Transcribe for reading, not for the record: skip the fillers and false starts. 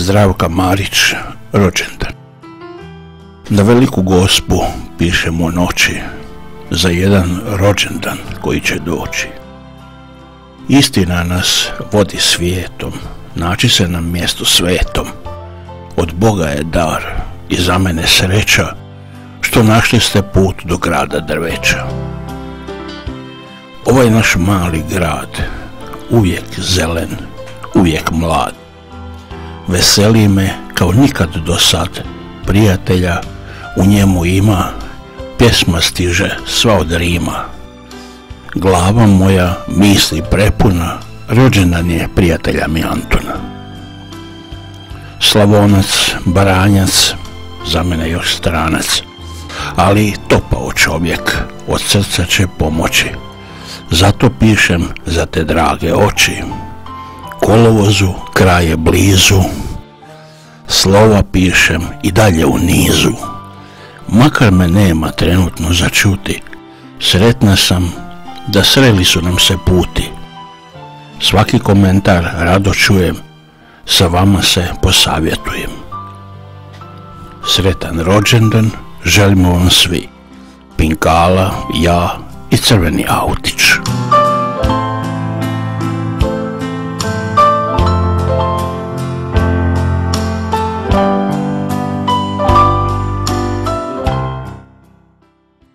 Zdravka Marić, rođendan. Na Veliku Gospu pišemo noći za jedan rođendan koji će doći. Istina nas vodi svijetom, naći se na mjestu svetom. Od Boga je dar i za mene sreća što našli ste put do grada drveća. Ovaj naš mali grad, uvijek zelen, uvijek mlad. Veseli me kao nikad do sad, prijatelja u njemu ima, pjesma stiže sva od rima. Glava moja misli prepuna, rođendan je prijatelja mi Antuna. Slavonac, Baranjac, za mene još stranac, ali topao čovjek, od srca će pomoći. Zato pišem za te drage oči, kolovozu kraj je blizu, slova pišem i dalje u nizu. Makar me nema trenutno za čuti, sretna sam da sreli su nam se puti. Svaki komentar rado čujem, sa vama se posavjetujem. Sretan rođendan želimo vam svi, Pinkala, ja i crveni autić.